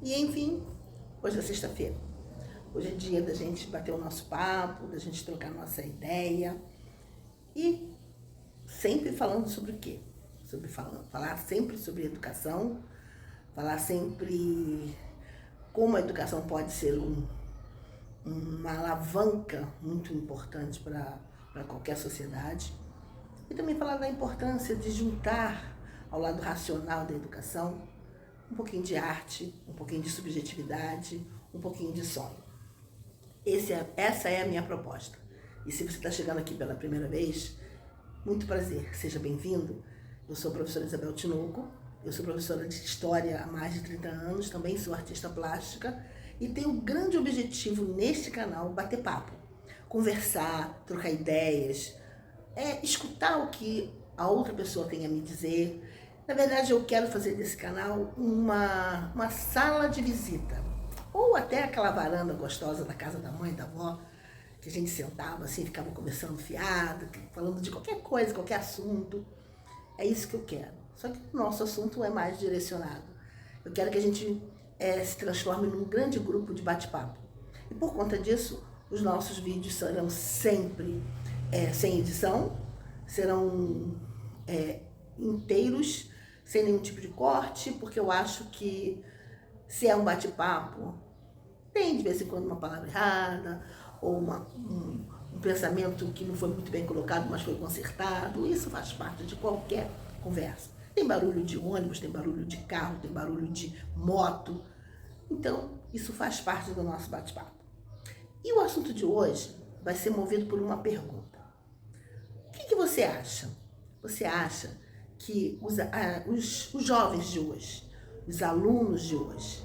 E enfim, hoje é sexta-feira. Hoje é dia da gente bater o nosso papo, da gente trocar nossa ideia. E sempre falando sobre o quê? Falar sempre sobre educação, falar sempre como a educação pode ser uma alavanca muito importante para qualquer sociedade. E também falar da importância de juntar ao lado racional da educação um pouquinho de arte, um pouquinho de subjetividade, um pouquinho de sonho. Essa é a minha proposta. E se você está chegando aqui pela primeira vez, muito prazer, seja bem-vindo. Eu sou a professora Isabel Tinoco, eu sou professora de História há mais de 30 anos, também sou artista plástica e tenho um grande objetivo neste canal, bater papo, conversar, trocar ideias, escutar o que a outra pessoa tem a me dizer. Na verdade, eu quero fazer desse canal uma sala de visita, ou até aquela varanda gostosa da casa da mãe, da avó, que a gente sentava assim, ficava conversando fiado, falando de qualquer coisa, qualquer assunto. É isso que eu quero. Só que o nosso assunto é mais direcionado. Eu quero que a gente se transforme num grande grupo de bate-papo. E por conta disso, os nossos vídeos serão sempre sem edição, serão inteiros, sem nenhum tipo de corte, porque eu acho que se é um bate-papo, tem de vez em quando uma palavra errada, ou um pensamento que não foi muito bem colocado, mas foi consertado. Isso faz parte de qualquer conversa. Tem barulho de ônibus, tem barulho de carro, tem barulho de moto. Então, isso faz parte do nosso bate-papo. E o assunto de hoje vai ser movido por uma pergunta. O que você acha? Você acha que os jovens de hoje, os alunos de hoje,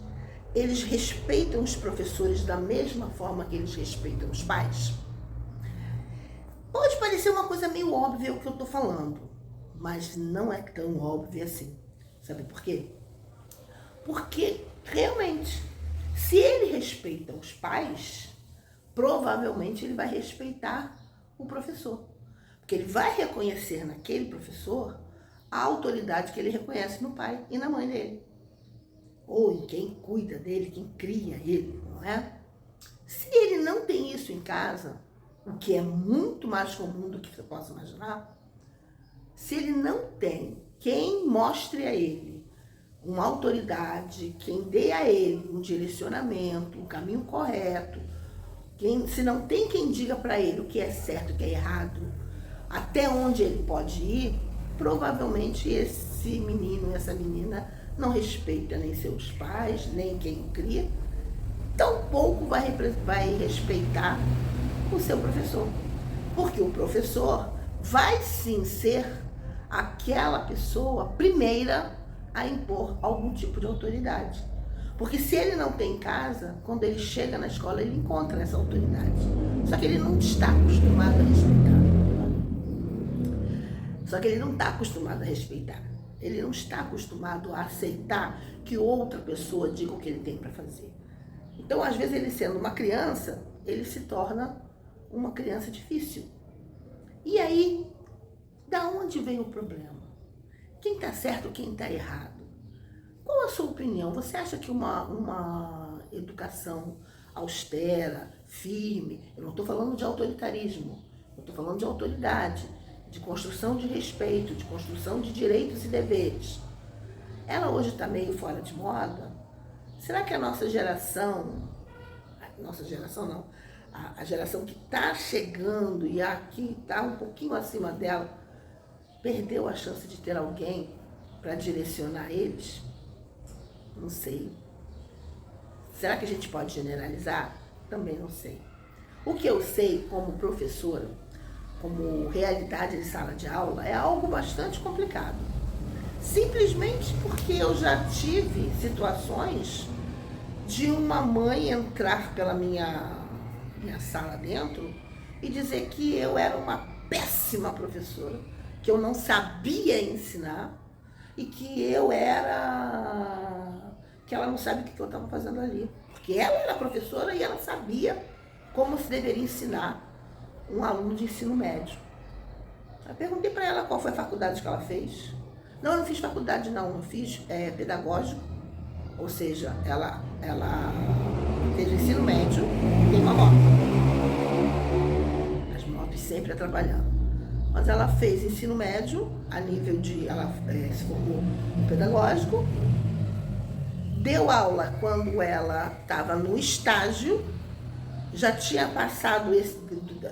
eles respeitam os professores da mesma forma que eles respeitam os pais? Pode parecer uma coisa meio óbvia o que eu estou falando, mas não é tão óbvio assim. Sabe por quê? Porque, realmente, se ele respeita os pais, provavelmente ele vai respeitar o professor. Porque ele vai reconhecer naquele professor a autoridade que ele reconhece no pai e na mãe dele. Ou em quem cuida dele, quem cria ele, não é? Se ele não tem isso em casa, o que é muito mais comum do que você possa imaginar, se ele não tem quem mostre a ele uma autoridade, quem dê a ele um direcionamento, um caminho correto, se não tem quem diga para ele o que é certo e o que é errado, até onde ele pode ir, provavelmente esse menino, essa menina não respeita nem seus pais, nem quem o cria, tampouco vai respeitar o seu professor. Porque o professor vai sim ser aquela pessoa primeira a impor algum tipo de autoridade. Porque se ele não tem em casa, quando ele chega na escola, ele encontra essa autoridade. Só que ele não está acostumado a respeitar. Só que ele não está acostumado a respeitar. Ele não está acostumado a aceitar que outra pessoa diga o que ele tem para fazer. Então, às vezes, ele sendo uma criança, ele se torna uma criança difícil. E aí, da onde vem o problema? Quem está certo, quem está errado? Qual a sua opinião? Você acha que uma educação austera, firme, eu não estou falando de autoritarismo, eu estou falando de autoridade, de construção de respeito, de construção de direitos e deveres, ela hoje está meio fora de moda? Será que a nossa geração não, a geração que está chegando e aqui está um pouquinho acima dela, perdeu a chance de ter alguém para direcionar eles? Não sei. Será que a gente pode generalizar? Também não sei. O que eu sei como professora, como realidade de sala de aula, é algo bastante complicado. Simplesmente porque eu já tive situações de uma mãe entrar pela minha sala dentro e dizer que eu era uma péssima professora, que eu não sabia ensinar e que ela não sabe o que eu estava fazendo ali. Porque ela era professora e ela sabia como se deveria ensinar um aluno de ensino médio. Eu perguntei para ela qual foi a faculdade que ela fez. Não, eu não fiz faculdade não, eu fiz pedagógico. Ou seja, ela fez o ensino médio e tem uma moto. As motos sempre atrapalhando. Mas ela fez ensino médio a nível de... Ela se formou no pedagógico, deu aula quando ela estava no estágio, já tinha passado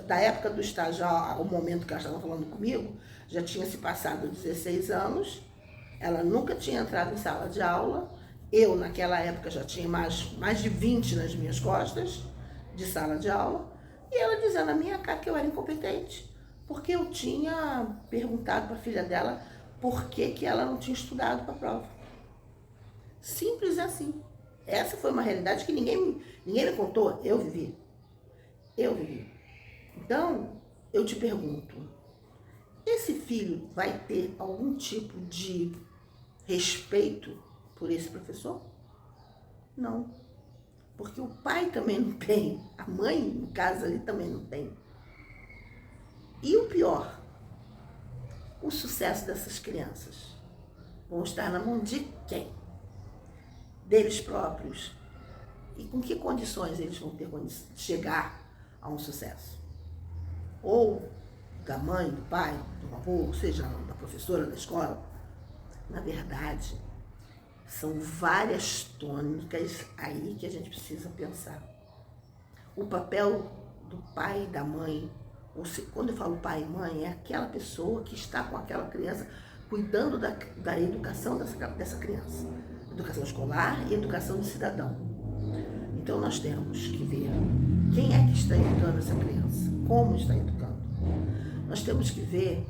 da época do estágio ao momento que ela estava falando comigo, já tinha se passado 16 anos, ela nunca tinha entrado em sala de aula, eu naquela época já tinha mais de 20 nas minhas costas de sala de aula, e ela dizendo na minha cara que eu era incompetente, porque eu tinha perguntado para a filha dela por que ela não tinha estudado para a prova. Simples assim. Essa foi uma realidade que ninguém me contou, eu vivi. Então, eu te pergunto, esse filho vai ter algum tipo de respeito por esse professor? Não. Porque o pai também não tem, a mãe, no caso ali, também não tem. E o pior, o sucesso dessas crianças vão estar na mão de quem? Deles próprios. E com que condições eles vão ter de chegar a um sucesso? Ou da mãe, do pai, do avô, seja da professora da escola. Na verdade, são várias tônicas aí que a gente precisa pensar. O papel do pai e da mãe, ou se, quando eu falo pai e mãe, é aquela pessoa que está com aquela criança, cuidando da educação dessa criança. Educação escolar e educação de cidadão. Então nós temos que ver quem é que está educando essa criança, como está educando. Nós temos que ver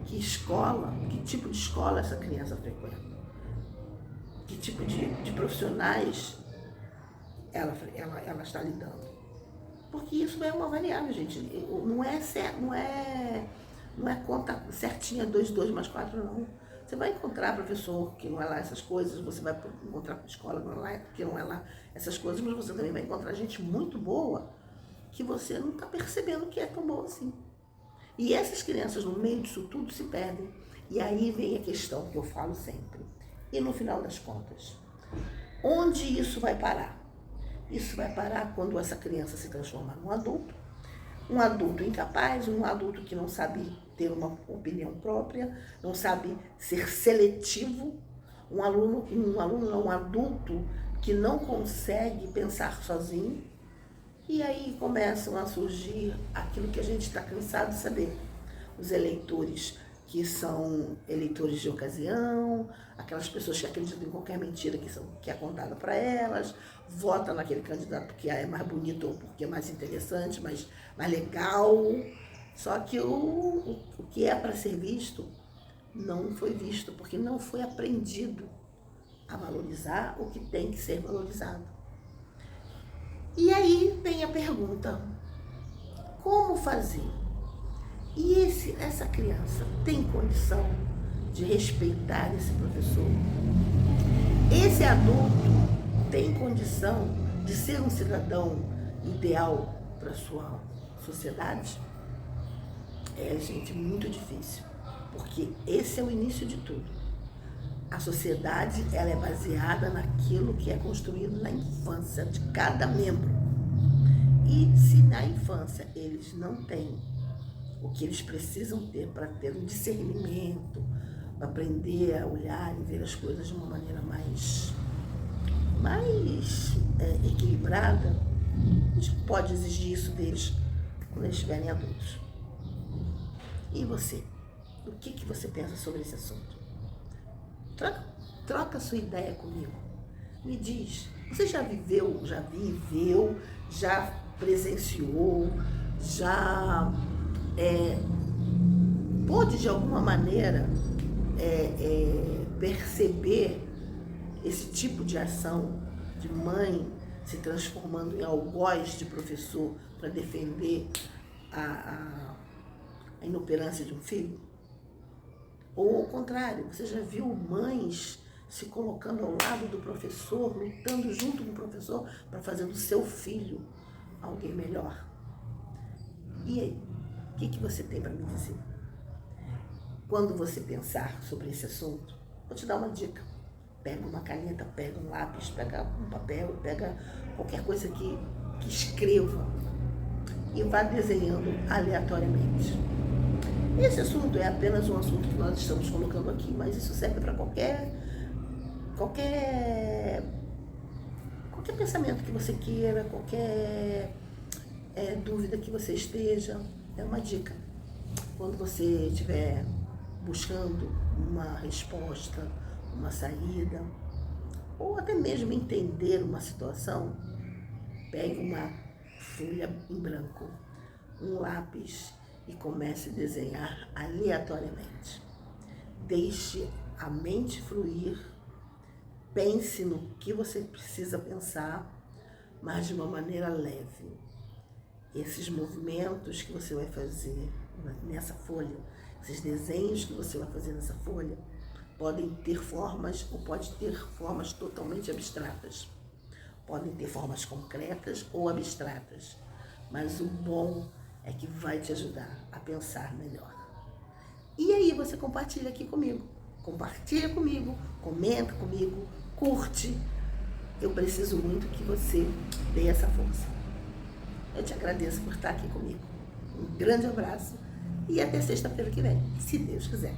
que escola, que tipo de escola essa criança frequenta, que tipo de profissionais ela está lidando. Porque isso é uma variável, gente. Não é conta certinha 2 mais 4, não. Você vai encontrar professor que não é lá essas coisas, você vai encontrar escola que não é lá essas coisas, mas você também vai encontrar gente muito boa que você não está percebendo que é tão boa assim. E essas crianças, no meio disso tudo, se perdem. E aí vem a questão que eu falo sempre. E no final das contas, onde isso vai parar? Isso vai parar quando essa criança se transformar num adulto, um adulto incapaz, um adulto que não sabe ter uma opinião própria, não sabe ser seletivo, um adulto que não consegue pensar sozinho. E aí começam a surgir aquilo que a gente está cansado de saber. Os eleitores que são eleitores de ocasião, aquelas pessoas que acreditam em qualquer mentira que é contada para elas, votam naquele candidato porque é mais bonito ou porque é mais interessante, mais legal. Só que o que é para ser visto não foi visto, porque não foi aprendido a valorizar o que tem que ser valorizado. E aí vem a pergunta, como fazer? E essa criança tem condição de respeitar esse professor? Esse adulto tem condição de ser um cidadão ideal para a sua sociedade? É, gente, muito difícil, porque esse é o início de tudo. A sociedade, ela é baseada naquilo que é construído na infância de cada membro. E se na infância eles não têm o que eles precisam ter para ter um discernimento, para aprender a olhar e ver as coisas de uma maneira mais equilibrada, a gente pode exigir isso deles quando eles estiverem adultos. E você? O que você pensa sobre esse assunto? Troca a sua ideia comigo. Me diz, você já viveu, já presenciou, já pôde de alguma maneira perceber esse tipo de ação de mãe se transformando em algoz de professor para defender a inoperância de um filho? Ou ao contrário, você já viu mães se colocando ao lado do professor, lutando junto com o professor para fazer do seu filho alguém melhor? E aí, o que você tem para me dizer? Quando você pensar sobre esse assunto, vou te dar uma dica. Pega uma caneta, pega um lápis, pega um papel, pega qualquer coisa que escreva e vá desenhando aleatoriamente. Esse assunto é apenas um assunto que nós estamos colocando aqui, mas isso serve para qualquer pensamento que você queira, qualquer dúvida que você esteja. É uma dica. Quando você estiver buscando uma resposta, uma saída, ou até mesmo entender uma situação, pegue uma folha em branco, um lápis e comece a desenhar aleatoriamente. Deixe a mente fluir, pense no que você precisa pensar, mas de uma maneira leve. Esses movimentos que você vai fazer nessa folha, esses desenhos que você vai fazer nessa folha, podem ter formas ou pode ter formas totalmente abstratas. Podem ter formas concretas ou abstratas, mas o bom é que vai te ajudar a pensar melhor. E aí você compartilha aqui comigo. Compartilha comigo, comenta comigo, curte. Eu preciso muito que você dê essa força. Eu te agradeço por estar aqui comigo. Um grande abraço e até sexta-feira que vem, se Deus quiser.